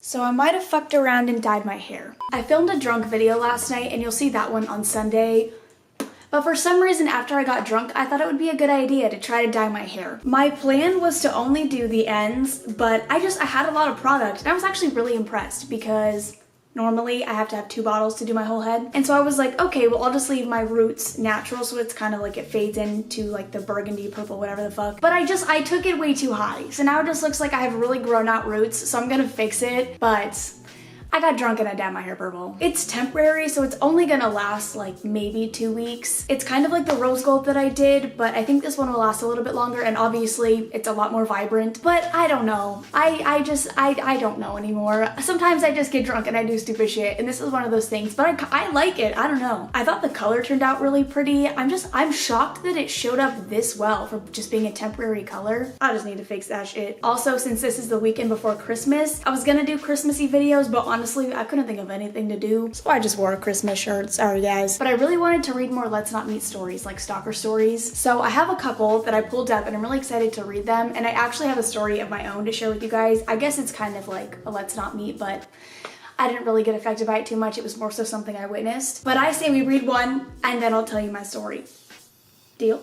So I might have fucked around and dyed my hair. I filmed a drunk video last night and you'll see that one on Sunday. But for some reason after I got drunk, I thought it would be a good idea to try to dye my hair. My plan was to only do the ends, but I had a lot of product and I was actually really impressed because normally I have to have 2 bottles to do my whole head. And so I was like, okay, well I'll just leave my roots natural so it's kind of like it fades into like the burgundy, purple, whatever the fuck. But I took it way too high. So now it just looks like I have really grown out roots. So I'm gonna fix it, but I got drunk and I dyed my hair purple. It's temporary, so it's only gonna last like maybe 2 weeks. It's kind of like the rose gold that I did, but I think this one will last a little bit longer and obviously it's a lot more vibrant, but I don't know. I don't know anymore. Sometimes I just get drunk and I do stupid shit and this is one of those things, but I like it. I don't know. I thought the color turned out really pretty. I'm shocked that it showed up this well for just being a temporary color. I just need to fix that shit. Also, since this is the weekend before Christmas, I was gonna do Christmassy videos, but honestly, I couldn't think of anything to do, so I just wore a Christmas shirt. Sorry guys. But I really wanted to read more Let's Not Meet stories, like Stalker stories. So I have a couple that I pulled up and I'm really excited to read them, and I actually have a story of my own to share with you guys. I guess it's kind of like a Let's Not Meet, but I didn't really get affected by it too much. It was more so something I witnessed. But I say we read one and then I'll tell you my story. Deal?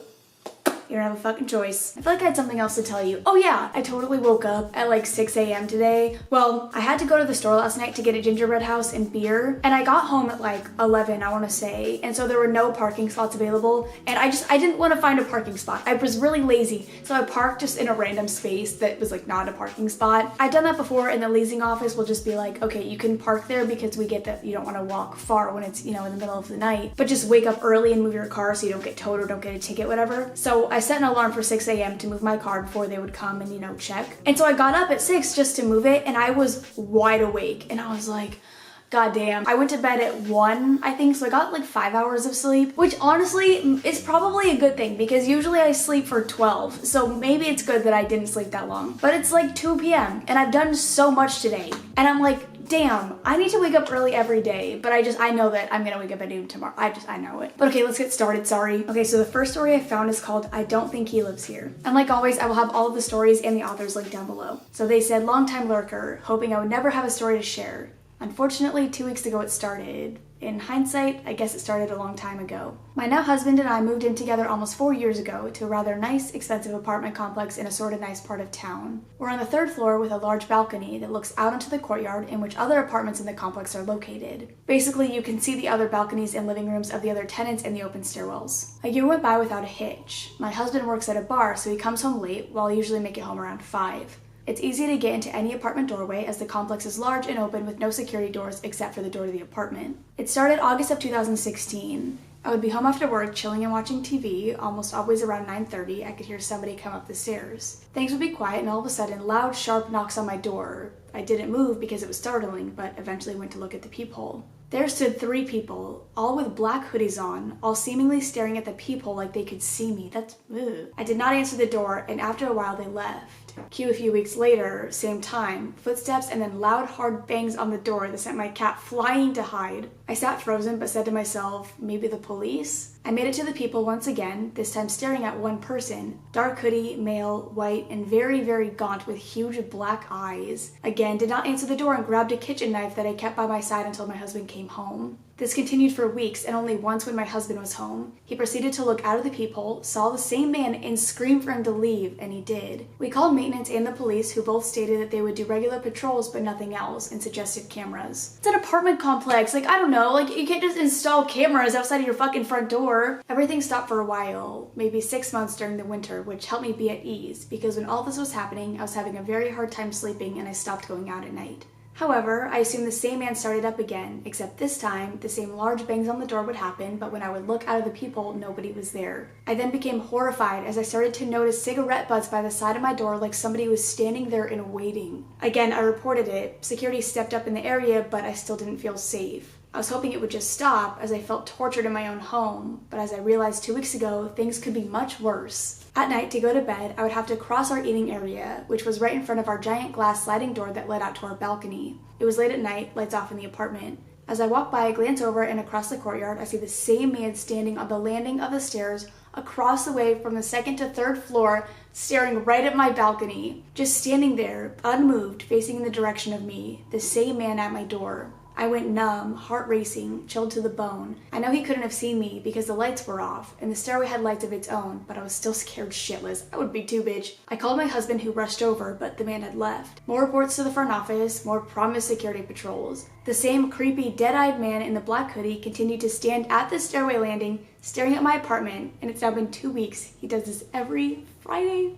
You don't have a fucking choice. I feel like I had something else to tell you. Oh yeah, I totally woke up at like 6 a.m. today. Well, I had to go to the store last night to get a gingerbread house and beer, and I got home at like 11, I want to say, and so there were no parking spots available, and I didn't want to find a parking spot. I was really lazy, so I parked just in a random space that was like not a parking spot. I've done that before, and the leasing office will just be like, okay, you can park there because we get that you don't want to walk far when it's, you know, in the middle of the night, but just wake up early and move your car so you don't get towed or don't get a ticket, whatever. So I set an alarm for 6 a.m. to move my car before they would come and, you know, check. And so I got up at 6 just to move it, and I was wide awake, and I was like, God damn. I went to bed at 1, I think, so I got like 5 hours of sleep, which honestly is probably a good thing because usually I sleep for 12, so maybe it's good that I didn't sleep that long. But it's like 2 p.m. and I've done so much today, and I'm like, damn, I need to wake up early every day, but I know that I'm gonna wake up at noon tomorrow. I know it. But okay, let's get started, sorry. Okay, so the first story I found is called I Don't Think He Lives Here. And like always, I will have all of the stories and the authors linked down below. So they said, longtime lurker, hoping I would never have a story to share. Unfortunately, 2 weeks ago it started. In hindsight, I guess it started a long time ago. My now husband and I moved in together almost 4 years ago to a rather nice, expensive apartment complex in a sort of nice part of town. We're on the 3rd floor with a large balcony that looks out onto the courtyard in which other apartments in the complex are located. Basically, you can see the other balconies and living rooms of the other tenants in the open stairwells. A year went by without a hitch. My husband works at a bar, so he comes home late, while I usually make it home around 5. It's easy to get into any apartment doorway as the complex is large and open with no security doors except for the door to the apartment. It started August of 2016. I would be home after work, chilling and watching TV, almost always around 9:30, I could hear somebody come up the stairs. Things would be quiet and all of a sudden, loud, sharp knocks on my door. I didn't move because it was startling, but eventually went to look at the peephole. There stood 3 people, all with black hoodies on, all seemingly staring at the peephole like they could see me. That's ugh. I did not answer the door, and after a while they left. Cue a few weeks later, same time, footsteps and then loud hard bangs on the door that sent my cat flying to hide. I sat frozen but said to myself, maybe the police? I made it to the people once again, this time staring at one person. Dark hoodie, male, white, and very, very gaunt with huge black eyes. Again, did not answer the door and grabbed a kitchen knife that I kept by my side until my husband came home. This continued for weeks, and only once when my husband was home. He proceeded to look out of the peephole, saw the same man, and screamed for him to leave, and he did. We called maintenance and the police, who both stated that they would do regular patrols but nothing else, and suggested cameras. It's an apartment complex, like, I don't know, like, you can't just install cameras outside of your fucking front door. Everything stopped for a while, maybe 6 months during the winter, which helped me be at ease, because when all this was happening, I was having a very hard time sleeping, and I stopped going out at night. However, I assumed the same man started up again, except this time, the same large bangs on the door would happen, but when I would look out of the peephole, nobody was there. I then became horrified as I started to notice cigarette butts by the side of my door like somebody was standing there and waiting. Again, I reported it. Security stepped up in the area, but I still didn't feel safe. I was hoping it would just stop as I felt tortured in my own home, but as I realized 2 weeks ago, things could be much worse. At night, to go to bed, I would have to cross our eating area, which was right in front of our giant glass sliding door that led out to our balcony. It was late at night, lights off in the apartment. As I walk by, I glance over and across the courtyard, I see the same man standing on the landing of the stairs across the way from the 2nd to 3rd floor, staring right at my balcony, just standing there, unmoved, facing in the direction of me, the same man at my door. I went numb, heart racing, chilled to the bone. I know he couldn't have seen me because the lights were off, and the stairway had lights of its own, but I was still scared shitless. I would be too, bitch. I called my husband, who rushed over, but the man had left. More reports to the front office, more promised security patrols. The same creepy, dead-eyed man in the black hoodie continued to stand at the stairway landing, staring at my apartment, and it's now been 2 weeks. He does this every Friday.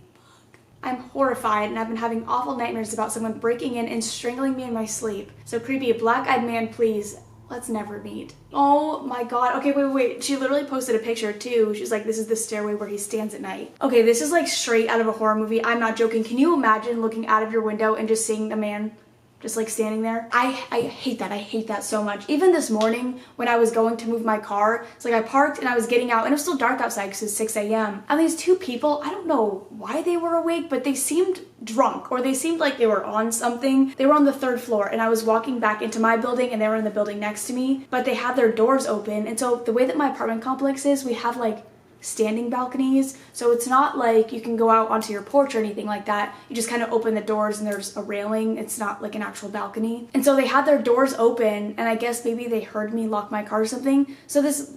I'm horrified, and I've been having awful nightmares about someone breaking in and strangling me in my sleep. So creepy, black-eyed man, please, let's never meet. Oh my god. Okay, wait. She literally posted a picture too. She's like, this is the stairway where he stands at night. Okay, this is like straight out of a horror movie. I'm not joking. Can you imagine looking out of your window and just seeing the man just like standing there? I hate that. I hate that so much. Even this morning when I was going to move my car, it's like I parked and I was getting out and it was still dark outside because it's 6 a.m. And these two people, I don't know why they were awake, but they seemed drunk, or they seemed like they were on something. They were on the 3rd floor and I was walking back into my building and they were in the building next to me, but they had their doors open. And so the way that my apartment complex is, we have like standing balconies, so it's not like you can go out onto your porch or anything like that. You just kind of open the doors and there's a railing. It's not like an actual balcony. And so they had their doors open, and I guess maybe they heard me lock my car or something. So this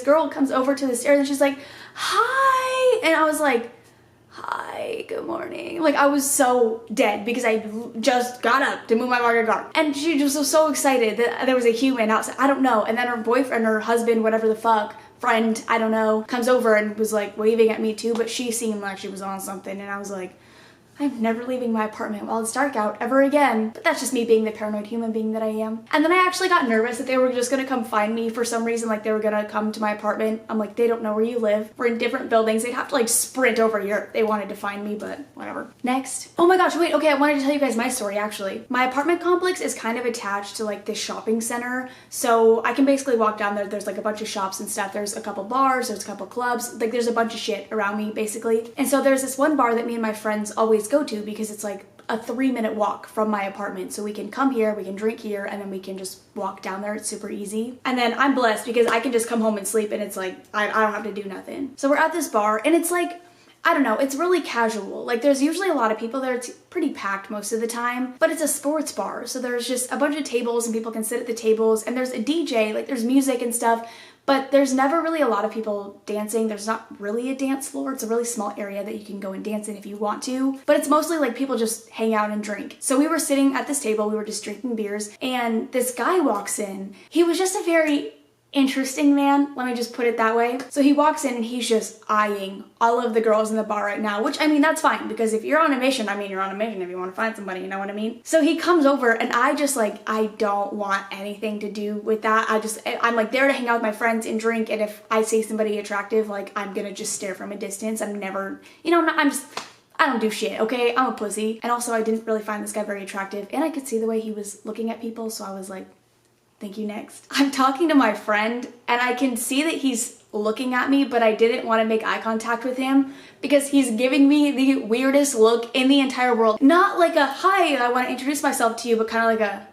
girl comes over to the stairs and she's like, hi, and I was like, hi, good morning. Like, I was so dead because I just got up to move my fucking car. And she just was so excited that there was a human outside. I don't know. And then her boyfriend, her husband, whatever the fuck, friend, I don't know, comes over and was like waving at me too, but she seemed like she was on something, and I was like, I'm never leaving my apartment while it's dark out ever again. But that's just me being the paranoid human being that I am. And then I actually got nervous that they were just gonna come find me for some reason, like they were gonna come to my apartment. I'm like, they don't know where you live. We're in different buildings. They'd have to like sprint over here if they wanted to find me, but whatever. Next. Oh my gosh, wait, okay, I wanted to tell you guys my story actually. My apartment complex is kind of attached to like this shopping center. So I can basically walk down there. There's like a bunch of shops and stuff. There's a couple bars, there's a couple clubs. Like there's a bunch of shit around me basically. And so there's this one bar that me and my friends always go to because it's like a 3-minute walk from my apartment. So we can come here, we can drink here, and then we can just walk down there. It's super easy. And then I'm blessed because I can just come home and sleep, and it's like, I don't have to do nothing. So we're at this bar, and it's like, I don't know, it's really casual. Like there's usually a lot of people there. It's pretty packed most of the time, but it's a sports bar. So there's just a bunch of tables and people can sit at the tables, and there's a DJ, like there's music and stuff, but there's never really a lot of people dancing. There's not really a dance floor. It's a really small area that you can go and dance in if you want to, but it's mostly like people just hang out and drink. So we were sitting at this table, we were just drinking beers, and this guy walks in. He was just a very interesting man, let me just put it that way. So he walks in and he's just eyeing all of the girls in the bar right now, which I mean, that's fine, because if you're on a mission, I mean, you're on a mission if you want to find somebody, you know what I mean? So he comes over and I just like, I don't want anything to do with that. I'm like there to hang out with my friends and drink, and if I see somebody attractive, like I'm gonna just stare from a distance. I'm never, you know, I don't do shit, okay? I'm a pussy. And also I didn't really find this guy very attractive, and I could see the way he was looking at people, so I was like, thank you, next. I'm talking to my friend and I can see that he's looking at me, but I didn't want to make eye contact with him because he's giving me the weirdest look in the entire world. Not like a, hi, I want to introduce myself to you, but kind of like a,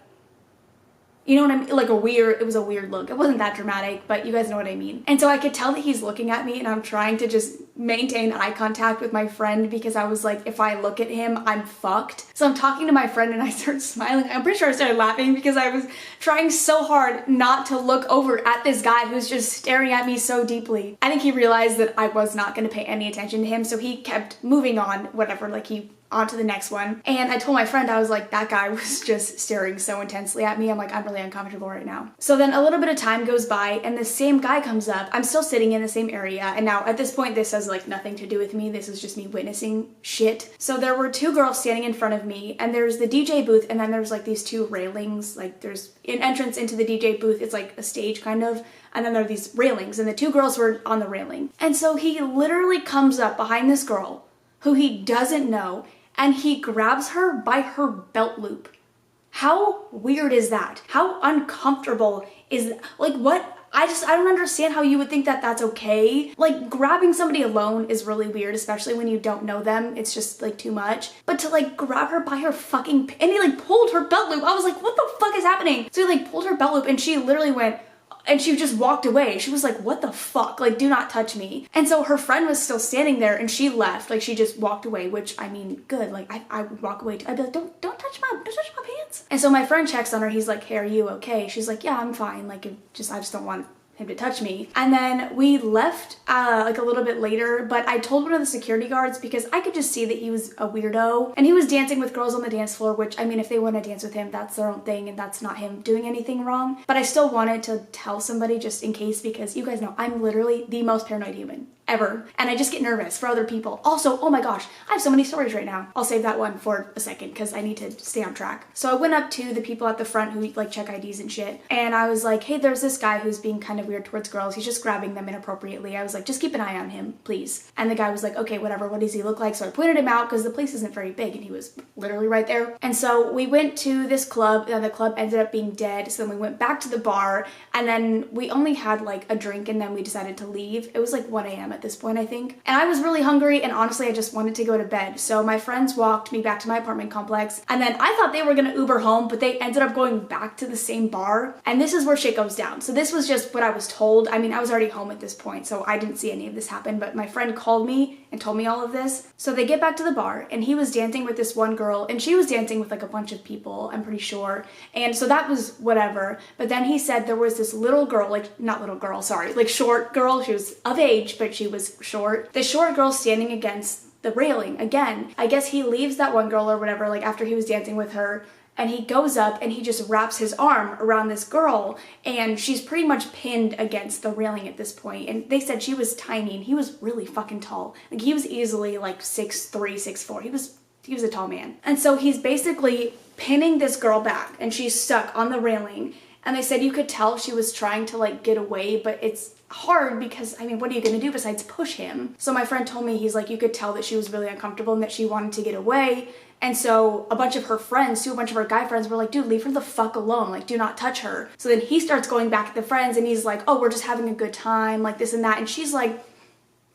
you know what I mean? Like it was a weird look. It wasn't that dramatic, but you guys know what I mean. And so I could tell that he's looking at me, and I'm trying to just maintain eye contact with my friend because I was like, if I look at him, I'm fucked. So I'm talking to my friend and I start smiling. I'm pretty sure I started laughing because I was trying so hard not to look over at this guy who's just staring at me so deeply. I think he realized that I was not going to pay any attention to him, so he kept moving on, whatever, like he on to the next one. And I told my friend, I was like, that guy was just staring so intensely at me. I'm like, I'm really uncomfortable right now. So then a little bit of time goes by and the same guy comes up. I'm still sitting in the same area. And now at this point, this has like nothing to do with me. This is just me witnessing shit. So there were 2 girls standing in front of me, and there's the DJ booth, and then there's like these 2 railings. Like there's an entrance into the DJ booth. It's like a stage kind of. And then there are these railings, and the 2 girls were on the railing. And so he literally comes up behind this girl who he doesn't know, and he grabs her by her belt loop. How weird is that? How uncomfortable is that? Like what? I don't understand how you would think that that's okay. Like grabbing somebody alone is really weird, especially when you don't know them. It's just like too much. But to like grab her by her fucking, and he like pulled her belt loop. I was like, what the fuck is happening? So he like pulled her belt loop and she literally went, And she just walked away. She was like, what the fuck? Like, do not touch me. And so her friend was still standing there and she left. Like, she just walked away, which, I mean, good. Like, I would walk away too. I'd be like, don't touch my pants. And so my friend checks on her. He's like, hey, are you okay? She's like, yeah, I'm fine. Like, I just don't want him to touch me. And then we left like a little bit later, but I told one of the security guards because I could just see that he was a weirdo and he was dancing with girls on the dance floor, which, I mean, if they want to dance with him, that's their own thing and that's not him doing anything wrong. But I still wanted to tell somebody just in case, because you guys know I'm literally the most paranoid human ever, and I just get nervous for other people. Also, oh my gosh, I have so many stories right now. I'll save that one for a second because I need to stay on track. So I went up to the people at the front who like check IDs and shit, and I was like, hey, there's this guy who's being kind of weird towards girls. He's just grabbing them inappropriately. I was like, just keep an eye on him, please. And the guy was like, okay, whatever, what does he look like? So I pointed him out because the place isn't very big and he was literally right there. And so we went to this club and the club ended up being dead. So then we went back to the bar and then we only had like a drink and then we decided to leave. It was like 1 a.m. at this point, I think. And I was really hungry and honestly, I just wanted to go to bed. So my friends walked me back to my apartment complex and then I thought they were gonna Uber home, but they ended up going back to the same bar. And this is where shit goes down. So this was just what I was told. I mean, I was already home at this point, so I didn't see any of this happen, but my friend called me and told me all of this. So they get back to the bar and he was dancing with this one girl and she was dancing with like a bunch of people, I'm pretty sure. And so that was whatever. But then he said there was this little girl, like not little girl, sorry, like short girl. She was of age, but she was short. The short girl standing against the railing again. I guess he leaves that one girl or whatever, like after he was dancing with her, and he goes up and he just wraps his arm around this girl and she's pretty much pinned against the railing at this point. And they said she was tiny and he was really fucking tall. Like he was easily like 6'3", 6'4". He was a tall man. And so he's basically pinning this girl back and she's stuck on the railing. And they said you could tell she was trying to like get away, but it's hard because, I mean, what are you gonna do besides push him? So my friend told me, he's like, you could tell that she was really uncomfortable and that she wanted to get away. And so a bunch of her friends, too, a bunch of her guy friends were like, dude, leave her the fuck alone. Like, do not touch her. So then he starts going back to the friends and he's like, oh, we're just having a good time, like this and that. And she's like,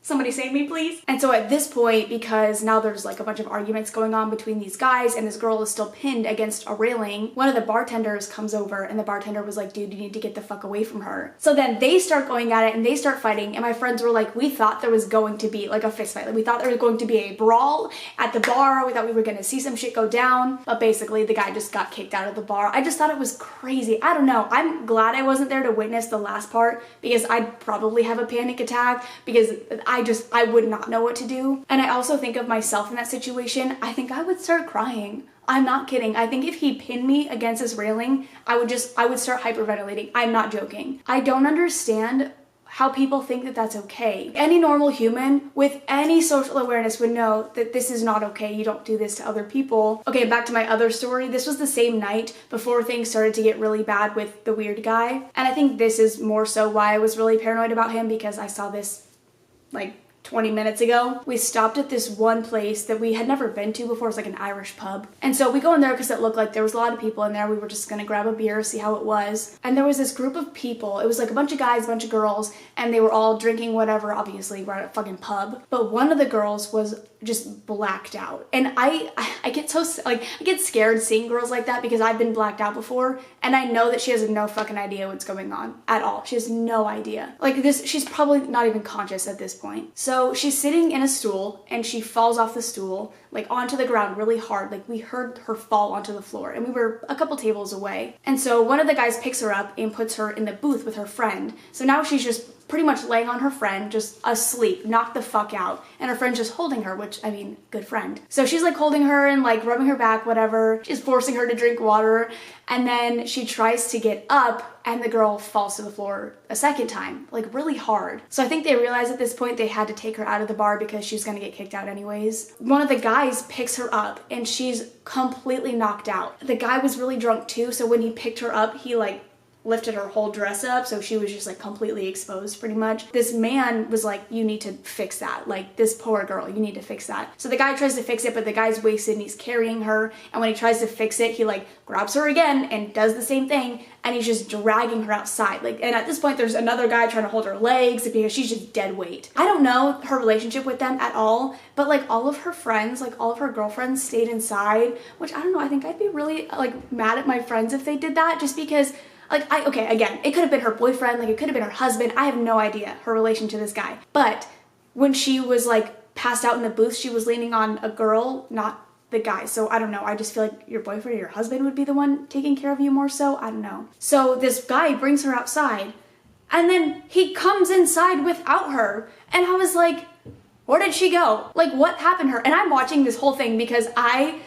somebody save me, please. And so at this point, because now there's like a bunch of arguments going on between these guys and this girl is still pinned against a railing, one of the bartenders comes over and the bartender was like, dude, you need to get the fuck away from her. So then they start going at it and they start fighting. And my friends were like, we thought there was going to be like a fist fight. Like we thought there was going to be a brawl at the bar. We thought we were going to see some shit go down. But basically the guy just got kicked out of the bar. I just thought it was crazy. I don't know. I'm glad I wasn't there to witness the last part because I'd probably have a panic attack because I would not know what to do. And I also think of myself in that situation. I think I would start crying. I'm not kidding. I think if he pinned me against this railing, I would start hyperventilating. I'm not joking. I don't understand how people think that that's okay. Any normal human with any social awareness would know that this is not okay. You don't do this to other people. Okay, back to my other story. This was the same night before things started to get really bad with the weird guy. And I think this is more so why I was really paranoid about him, because I saw this like 20 minutes ago. We stopped at this one place that we had never been to before. It was like an Irish pub. And so we go in there because it looked like there was a lot of people in there. We were just gonna grab a beer, see how it was. And there was this group of people. It was like a bunch of guys, a bunch of girls, and they were all drinking whatever. Obviously, we're at a fucking pub. But one of the girls was just blacked out. And I get so, like, I get scared seeing girls like that because I've been blacked out before. And I know that she has no fucking idea what's going on at all. She has no idea. Like this, she's probably not even conscious at this point. So she's sitting in a stool and she falls off the stool, like onto the ground really hard. Like we heard her fall onto the floor and we were a couple tables away. And so one of the guys picks her up and puts her in the booth with her friend. So now she's just pretty much laying on her friend, just asleep, knocked the fuck out. And her friend's just holding her, which, I mean, good friend. So she's like holding her and like rubbing her back, whatever. She's forcing her to drink water. And then she tries to get up and the girl falls to the floor a second time, like really hard. So I think they realized at this point they had to take her out of the bar because she's gonna get kicked out anyways. One of the guys picks her up and she's completely knocked out. The guy was really drunk too, so when he picked her up, he like lifted her whole dress up, so she was just like completely exposed pretty much. This man was like, you need to fix that. Like, this poor girl, you need to fix that. So the guy tries to fix it, but the guy's wasted and he's carrying her. And when he tries to fix it, he like grabs her again and does the same thing. And he's just dragging her outside. Like, and at this point there's another guy trying to hold her legs because she's just dead weight. I don't know her relationship with them at all, but like all of her friends, like all of her girlfriends stayed inside, which I don't know, I think I'd be really like mad at my friends if they did that, just because Like, okay, again, it could have been her boyfriend, like it could have been her husband. I have no idea her relation to this guy. But when she was like passed out in the booth, she was leaning on a girl, not the guy. So I don't know. I just feel like your boyfriend or your husband would be the one taking care of you more so. I don't know. So this guy brings her outside and then he comes inside without her. And I was like, where did she go? Like, what happened to her? And I'm watching this whole thing because I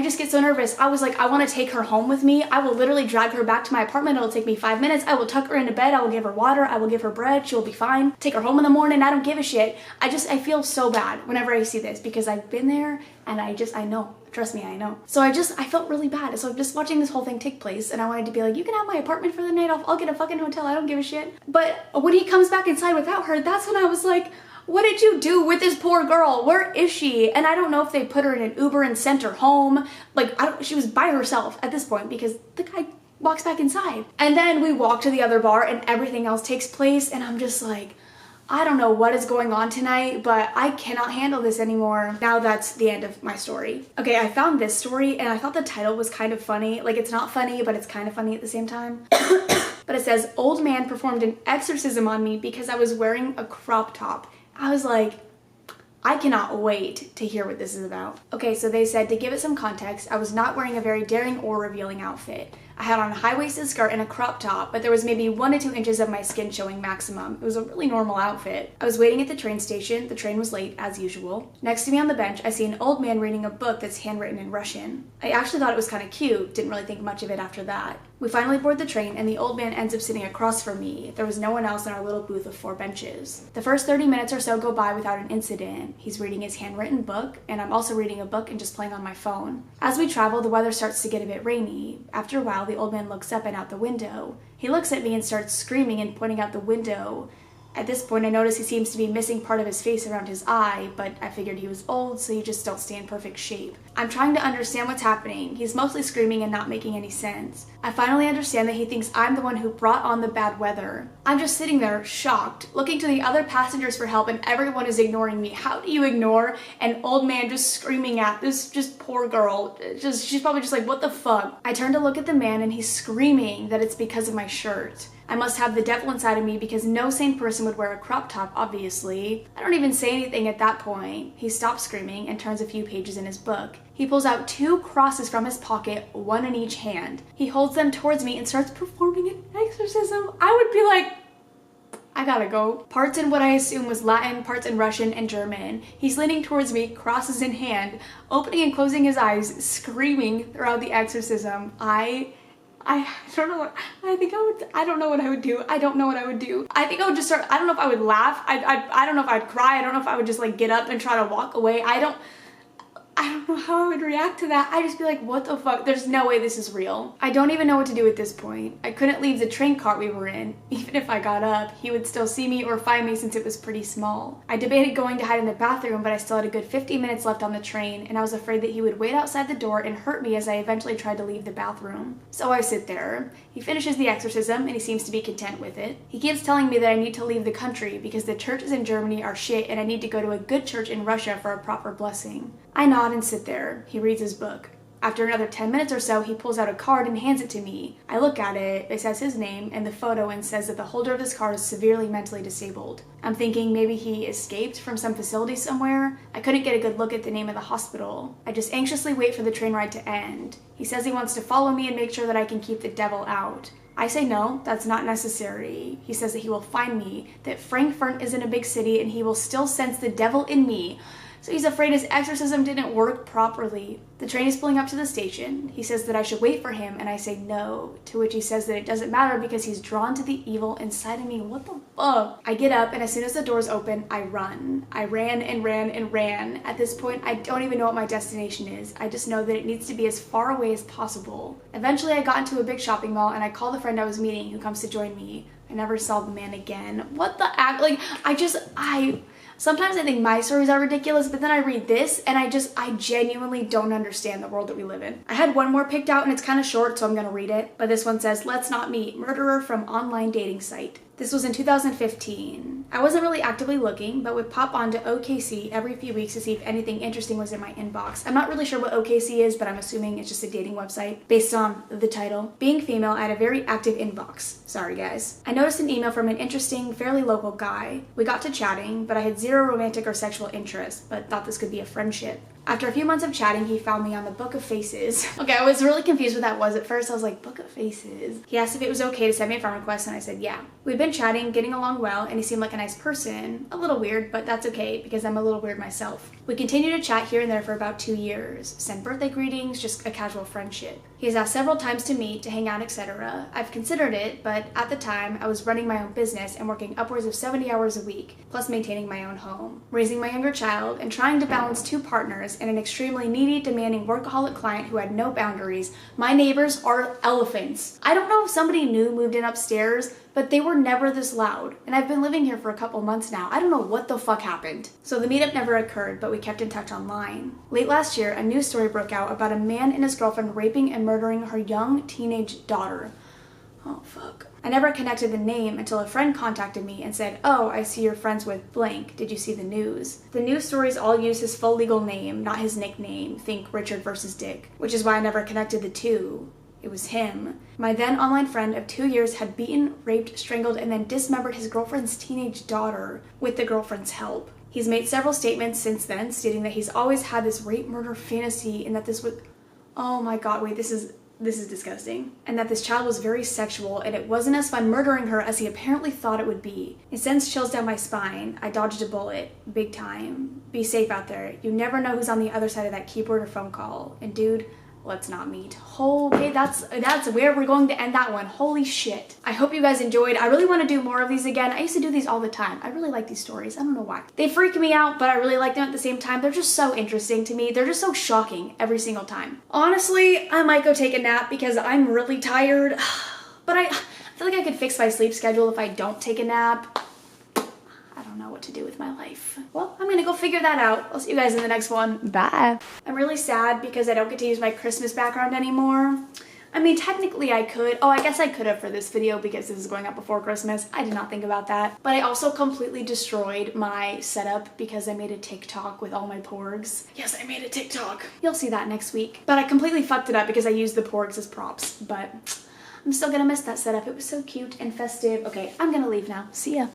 just get so nervous. I was like, I want to take her home with me. I will literally drag her back to my apartment. It'll take me 5 minutes. I will tuck her into bed. I will give her water. I will give her bread. She'll be fine. Take her home in the morning. I don't give a shit. I feel so bad whenever I see this because I've been there and I know. Trust me, I know. So I felt really bad. So I'm just watching this whole thing take place and I wanted to be like, you can have my apartment for the night. I'll get a fucking hotel. I don't give a shit. But when he comes back inside without her, that's when I was like, what did you do with this poor girl? Where is she? And I don't know if they put her in an Uber and sent her home. Like, she was by herself at this point because the guy walks back inside. And then we walk to the other bar and everything else takes place. And I'm just like, I don't know what is going on tonight, but I cannot handle this anymore. Now that's the end of my story. Okay, I found this story and I thought the title was kind of funny. Like, it's not funny, but it's kind of funny at the same time. But it says, old man performed an exorcism on me because I was wearing a crop top. I was like, I cannot wait to hear what this is about. Okay, so they said, to give it some context, I was not wearing a very daring or revealing outfit. I had on a high-waisted skirt and a crop top, but there was maybe 1 to 2 inches of my skin showing maximum. It was a really normal outfit. I was waiting at the train station. The train was late, as usual. Next to me on the bench, I see an old man reading a book that's handwritten in Russian. I actually thought it was kind of cute, didn't really think much of it after that. We finally board the train, and the old man ends up sitting across from me. There was no one else in our little booth of 4 benches. The first 30 minutes or so go by without an incident. He's reading his handwritten book, and I'm also reading a book and just playing on my phone. As we travel, the weather starts to get a bit rainy. After a while, the old man looks up and out the window. He looks at me and starts screaming and pointing out the window. At this point, I notice he seems to be missing part of his face around his eye, but I figured he was old, so you just don't stay in perfect shape. I'm trying to understand what's happening. He's mostly screaming and not making any sense. I finally understand that he thinks I'm the one who brought on the bad weather. I'm just sitting there, shocked, looking to the other passengers for help, and everyone is ignoring me. How do you ignore an old man just screaming at this just poor girl? She's probably just like, what the fuck? I turn to look at the man, and he's screaming that it's because of my shirt. I must have the devil inside of me because no sane person would wear a crop top, obviously. I don't even say anything at that point. He stops screaming and turns a few pages in his book. He pulls out 2 crosses from his pocket, 1 in each hand. He holds them towards me and starts performing an exorcism. I would be like, I gotta go. Parts in what I assume was Latin, parts in Russian and German. He's leaning towards me, crosses in hand, opening and closing his eyes, screaming throughout the exorcism. I don't know what, I don't know what I would do. I don't know what I would do. I think I would just start, I don't know if I would laugh. I don't know if I'd cry. I don't know if I would just like get up and try to walk away. I don't know how I would react to that. I'd just be like, what the fuck? There's no way this is real. I don't even know what to do at this point. I couldn't leave the train cart we were in. Even if I got up, he would still see me or find me since it was pretty small. I debated going to hide in the bathroom, but I still had a good 50 minutes left on the train, and I was afraid that he would wait outside the door and hurt me as I eventually tried to leave the bathroom. So I sit there. He finishes the exorcism, and he seems to be content with it. He keeps telling me that I need to leave the country because the churches in Germany are shit, and I need to go to a good church in Russia for a proper blessing. I nod and sit there. He reads his book. After another 10 minutes or so, he pulls out a card and hands it to me. I look at it, it says his name and the photo and says that the holder of this card is severely mentally disabled. I'm thinking maybe he escaped from some facility somewhere. I couldn't get a good look at the name of the hospital. I just anxiously wait for the train ride to end. He says he wants to follow me and make sure that I can keep the devil out. I say no, that's not necessary. He says that he will find me, that Frankfurt isn't a big city and he will still sense the devil in me. So he's afraid his exorcism didn't work properly. The train is pulling up to the station. He says that I should wait for him, and I say no, to which he says that it doesn't matter because he's drawn to the evil inside of me. What the fuck? I get up, and as soon as the doors open, I run. I ran and ran and ran. At this point, I don't even know what my destination is. I just know that it needs to be as far away as possible. Eventually, I got into a big shopping mall, and I called the friend I was meeting who comes to join me. I never saw the man again. What the act? Like, sometimes I think my stories are ridiculous, but then I read this and I genuinely don't understand the world that we live in. I had one more picked out and it's kind of short, so I'm gonna read it. But this one says, let's not meet. Murderer from online dating site. This was in 2015. I wasn't really actively looking, but would pop onto OKC every few weeks to see if anything interesting was in my inbox. I'm not really sure what OKC is, but I'm assuming it's just a dating website based on the title. Being female, I had a very active inbox. Sorry guys. I noticed an email from an interesting, fairly local guy. We got to chatting, but I had zero romantic or sexual interest, but thought this could be a friendship. After a few months of chatting, he found me on the Book of Faces. Okay, I was really confused what that was at first. I was like, Book of Faces? He asked if it was okay to send me a friend request, and I said yeah. We'd been chatting, getting along well, and he seemed like a nice person. A little weird, but that's okay, because I'm a little weird myself. We continued to chat here and there for about 2 years. Send birthday greetings, just a casual friendship. He has asked several times to meet, to hang out, etc. I've considered it, but at the time, I was running my own business and working upwards of 70 hours a week, plus maintaining my own home, raising my younger child, and trying to balance 2 partners and an extremely needy, demanding workaholic client who had no boundaries. My neighbors are elephants. I don't know if somebody new moved in upstairs, but they were never this loud, and I've been living here for a couple months now. I don't know what the fuck happened. So the meetup never occurred, but we kept in touch online. Late last year, a news story broke out about a man and his girlfriend raping and murdering her young teenage daughter. Oh fuck. I never connected the name until a friend contacted me and said, oh, I see you're friends with blank. Did you see the news? The news stories all use his full legal name, not his nickname. Think Richard versus Dick. Which is why I never connected the two. It was him. My then online friend of 2 years had beaten, raped, strangled, and then dismembered his girlfriend's teenage daughter with the girlfriend's help. He's made several statements since then, stating that he's always had this rape murder fantasy and that this was... Oh my god, wait, this is disgusting. And that this child was very sexual and it wasn't as fun murdering her as he apparently thought it would be. It sends chills down my spine. I dodged a bullet. Big time. Be safe out there. You never know who's on the other side of that keyboard or phone call. And dude, let's not meet. Okay, that's where we're going to end that one. Holy shit. I hope you guys enjoyed. I really want to do more of these again. I used to do these all the time. I really like these stories. I don't know why. They freak me out, but I really like them at the same time. They're just so interesting to me. They're just so shocking every single time. Honestly, I might go take a nap because I'm really tired. But I feel like I could fix my sleep schedule if I don't take a nap. I don't know what to do with my life. Well, I'm gonna go figure that out. I'll see you guys in the next one. Bye. I'm really sad because I don't get to use my Christmas background anymore. I mean, technically I could. Oh, I guess I could have for this video because this is going up before Christmas. I did not think about that. But I also completely destroyed my setup because I made a TikTok with all my porgs. Yes, I made a TikTok. You'll see that next week. But I completely fucked it up because I used the porgs as props. But I'm still gonna miss that setup. It was so cute and festive. Okay, I'm gonna leave now. See ya.